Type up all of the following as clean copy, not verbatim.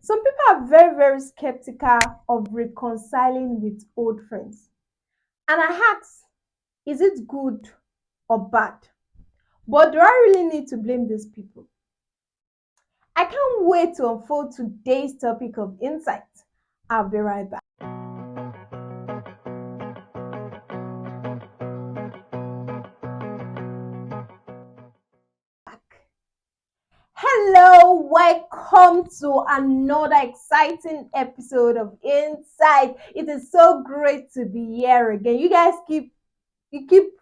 Some people are very, very skeptical of reconciling with old friends. And I ask, is it good or bad? But do I really need to blame these people? I can't wait to unfold today's topic of insight. I'll be right back. Hello, welcome to another exciting episode of Insight. It is so great to be here again. You keep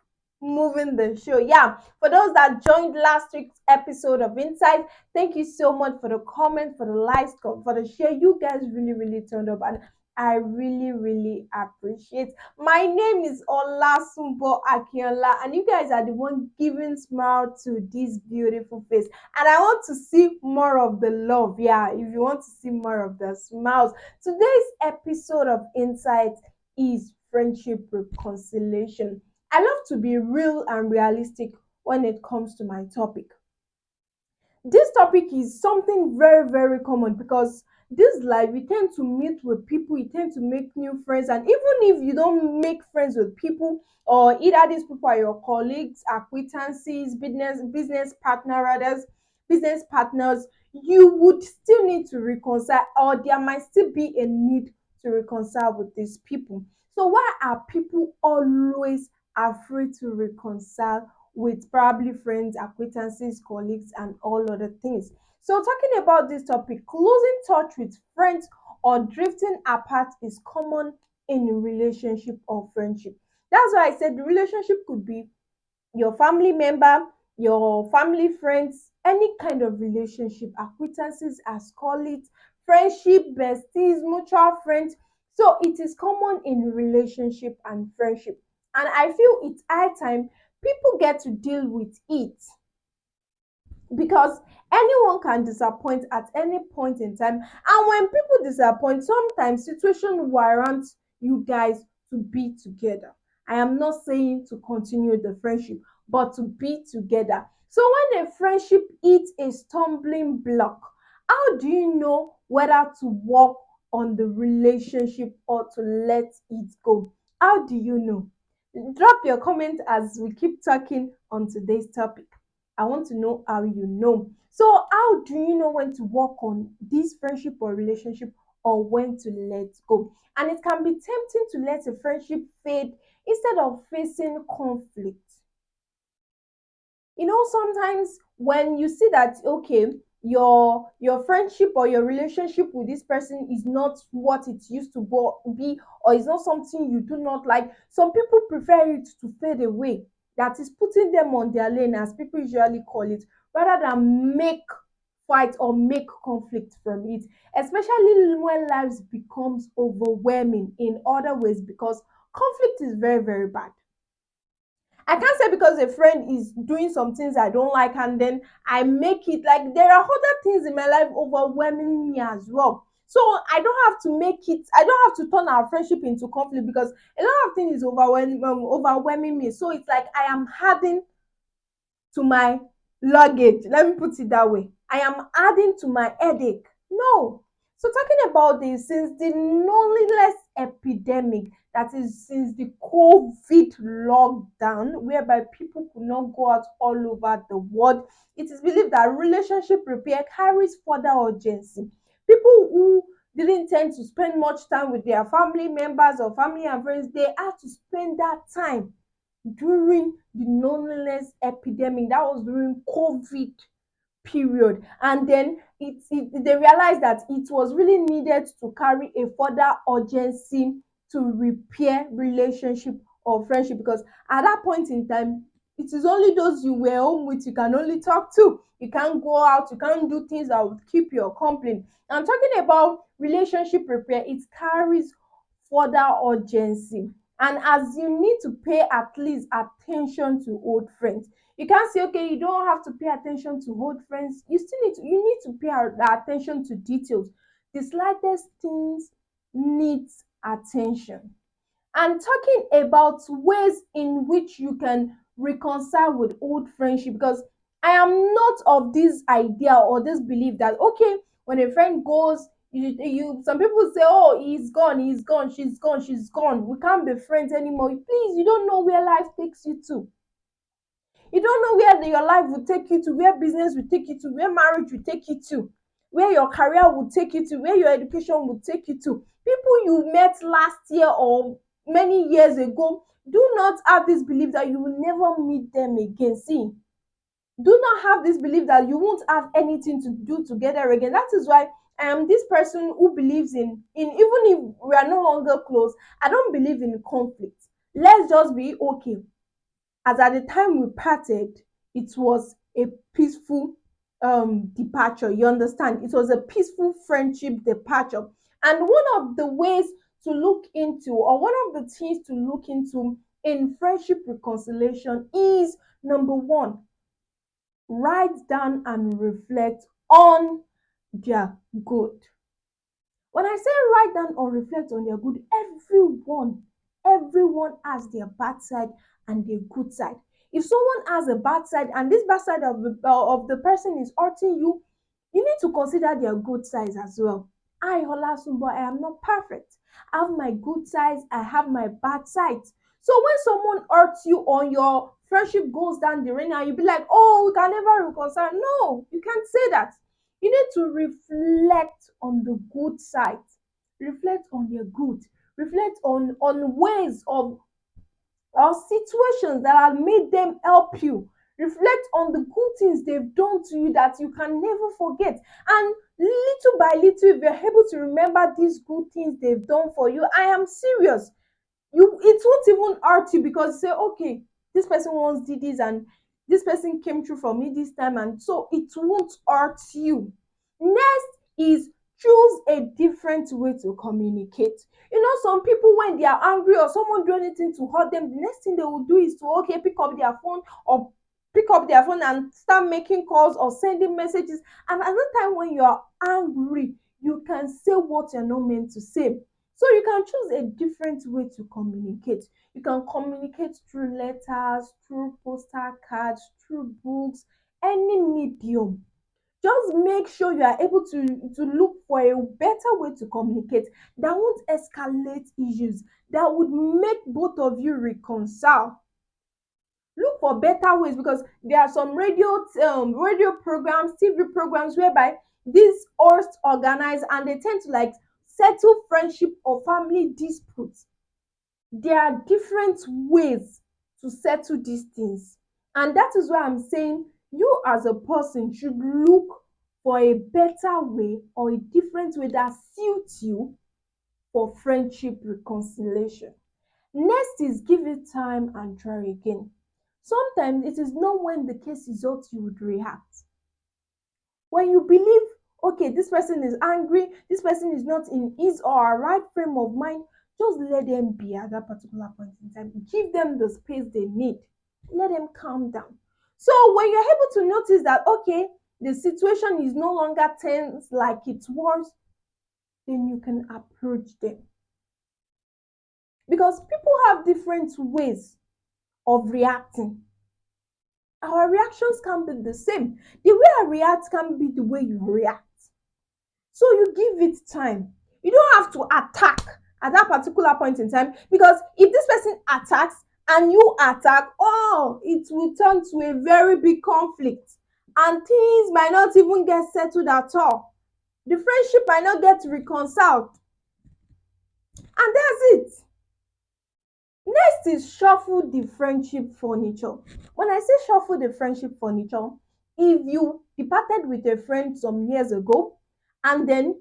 moving the show. Yeah, for those that joined last week's episode of Insight, thank you so much for the comment, for the likes, for the share. You guys really, really turned up, and I really, really appreciate. My name is Olasumbo Akinola, and you guys are the one giving smile to this beautiful face. And I want to see more of the love. Yeah, if you want to see more of the smiles, today's episode of Insight is friendship reconciliation. I love to be real and realistic when it comes to my topic. This topic is something very, very common because this life you tend to meet with people, you tend to make new friends, and even if you don't make friends with people, or either these people are your colleagues, acquaintances, business partner, others, business partners, you would still need to reconcile, or there might still be a need to reconcile with these people. So why are people always afraid to reconcile with probably friends, acquaintances, colleagues, and all other things? So, talking about this topic, losing touch with friends or drifting apart is common in a relationship or friendship. That's why I said the relationship could be your family member, your family friends, any kind of relationship, acquaintances, as call it, friendship, besties, mutual friends. So it is common in relationship and friendship. And I feel it's high time people get to deal with it because anyone can disappoint at any point in time. And when people disappoint, sometimes situation warrants you guys to be together. I am not saying to continue the friendship, but to be together. So when a friendship hits a stumbling block, how do you know whether to work on the relationship or to let it go? How do you know? Drop your comment as we keep talking on today's topic. I want to know how you know. So, how do you know when to work on this friendship or relationship, or when to let go? And it can be tempting to let a friendship fade instead of facing conflict. Sometimes when you see that, okay, your friendship or your relationship with this person is not what it used to be, or is not something you do not like, some people prefer it to fade away. That is putting them on their lane, as people usually call it, rather than make fight or make conflict from it, especially when lives becomes overwhelming in other ways, because conflict is very, very bad. I can't say because a friend is doing some things I don't like, and then I make it like there are other things in my life overwhelming me as well. So I don't have to make it, I don't have to turn our friendship into conflict because a lot of things is overwhelming me. So it's like I am adding to my luggage. Let me put it that way. I am adding to my headache. No. So talking about this, since the loneliness epidemic, that is since the COVID lockdown, whereby people could not go out all over the world, it is believed that relationship repair carries further urgency. People who didn't tend to spend much time with their family members or family and friends, they had to spend that time during the loneliness epidemic. That was during COVID period. And then they realized that it was really needed to carry a further urgency to repair relationship or friendship, because at that point in time it is only those you were home with you can only talk to. You can't go out, you can't do things that would keep your company. I'm talking about relationship repair. It carries further urgency, and as you need to pay at least attention to old friends. You can't say, okay, you don't have to pay attention to old friends. You need to pay attention to details. The slightest things needs attention. And talking about ways in which you can reconcile with old friendship, because I am not of this idea or this belief that, okay, when a friend goes, Some people say, oh, he's gone, she's gone. We can't be friends anymore. Please, you don't know where life takes you to. You don't know where your life will take you to, where business will take you to, where marriage will take you to, where your career will take you to, where your education will take you to. People you met last year or many years ago, do not have this belief that you will never meet them again. See, do not have this belief that you won't have anything to do together again. That is why I am this person who believes in even if we are no longer close, I don't believe in conflict. Let's just be okay, as at the time we parted, it was a peaceful departure. You understand? It was a peaceful friendship departure. And one of the ways to look into, or one of the things to look into in friendship reconciliation is number one, write down and reflect on their good. When I say write down or reflect on their good, everyone has their bad side and their good side. If someone has a bad side and this bad side of the person is hurting you, you need to consider their good sides as well. I, Olasumbo, I am not perfect. I have my good sides, I have my bad sides. So when someone hurts you or your friendship goes down the rain and you be like, oh, we can never reconcile. No, you can't say that. You need to reflect on the good side. Reflect on their good. Reflect on ways of or situations that have made them help you. Reflect on the good things they've done to you that you can never forget. And little by little, if you're able to remember these good things they've done for you, I am serious, you it won't even hurt you because you say, okay, this person once did this and this person came through for me this time, and so it won't hurt you. Next is choose a different way to communicate. You know, some people when they are angry or someone do anything to hurt them, the next thing they will do is to okay pick up their phone and start making calls or sending messages. And another time when you are angry, you can say what you're not meant to say. So you can choose a different way to communicate. You can communicate through letters, through postal cards, through books, any medium. Just make sure you are able to look for a better way to communicate that won't escalate issues, that would make both of you reconcile. Look for better ways because there are some radio programs, TV programs whereby these hosts organize and they tend to like settle friendship or family disputes. There are different ways to settle these things, and that is why I'm saying you as a person should look for a better way or a different way that suits you for friendship reconciliation. Next is give it time and try again. Sometimes it is not when the case is hot you would react. When you believe, okay, this person is angry, this person is not in his or her right frame of mind, just let them be at that particular point in time. Give them the space they need. Let them calm down. So when you're able to notice that, okay, the situation is no longer tense like it was, then you can approach them. Because people have different ways of reacting. Our reactions can't be the same. The way I react can't be the way you react. So you give it time. You don't have to attack at that particular point in time because if this person attacks and you attack, oh, it will turn to a very big conflict and things might not even get settled at all. The friendship might not get reconciled. And that's it. Next is shuffle the friendship furniture. When I say shuffle the friendship furniture, if you departed with a friend some years ago and then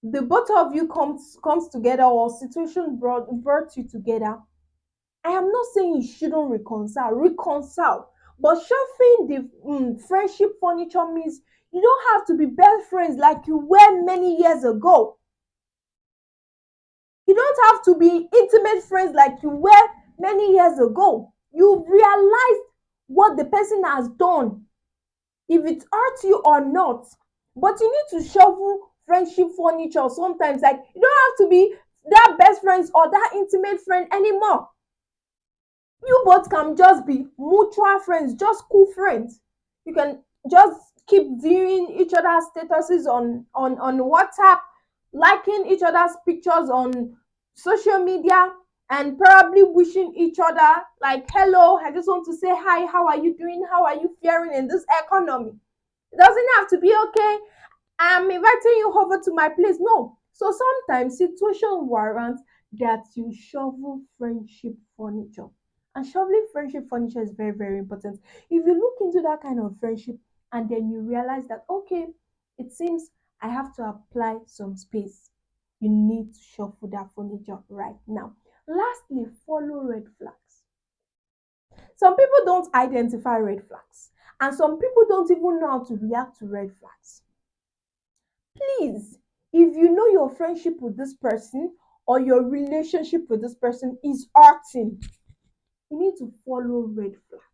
the both of you comes together or situation brought you together, I am not saying you shouldn't reconcile, but shuffling the friendship furniture means you don't have to be best friends like you were many years ago. You don't have to be intimate friends like you were many years ago. You realize what the person has done, if it hurts you or not. But you need to shuffle friendship furniture sometimes. Like you don't have to be that best friends or that intimate friend anymore. You both can just be mutual friends, just cool friends. You can just keep viewing each other's statuses on WhatsApp. liking each other's pictures on social media, and probably wishing each other like, hello, I just want to say hi, how are you doing, how are you faring in this economy. It doesn't have to be okay, I'm inviting you over to my place. No. So sometimes situation warrants that you shovel friendship furniture. And shoveling friendship furniture is very, very important. If you look into that kind of friendship and then you realize that, okay, it seems I have to apply some space, you need to shuffle that furniture right now. Lastly, follow red flags. Some people don't identify red flags, and some people don't even know how to react to red flags. Please, if you know your friendship with this person or your relationship with this person is hurting, you need to follow red flags.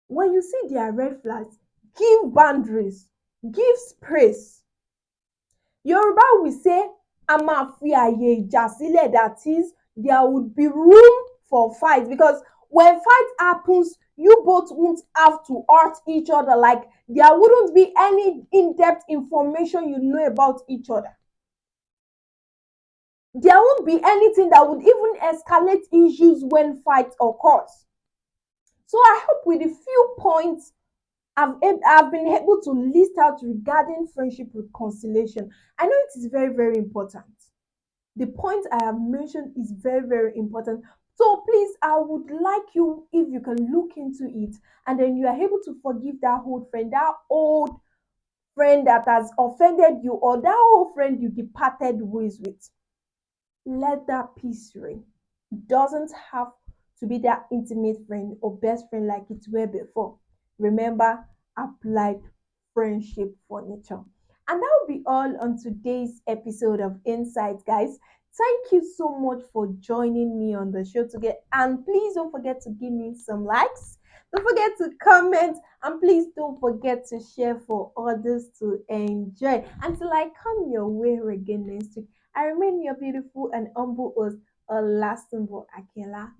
When you see their red flags, give boundaries, give space. Yoruba will say, a máa fi àyè ìjà sílẹ̀, that is, there would be room for fight, because when fight happens, you both won't have to hurt each other. Like, there wouldn't be any in-depth information you know about each other. There won't be anything that would even escalate issues when fight occurs. So I hope with the few points I've been able to list out regarding friendship reconciliation. I know it is very, very important. The point I have mentioned is very, very important. So please, I would like you, if you can look into it, and then you are able to forgive that old friend that has offended you, or that old friend you departed ways with. Let that peace reign. It doesn't have to be that intimate friend or best friend like it were before. Remember, applied friendship furniture. And that will be all on today's episode of Insights, guys. Thank you so much for joining me on the show today. And please don't forget to give me some likes. Don't forget to comment. And please don't forget to share for others to enjoy. Until I come your way again next week, I remain your beautiful and humble host, Olasumbo Akinola.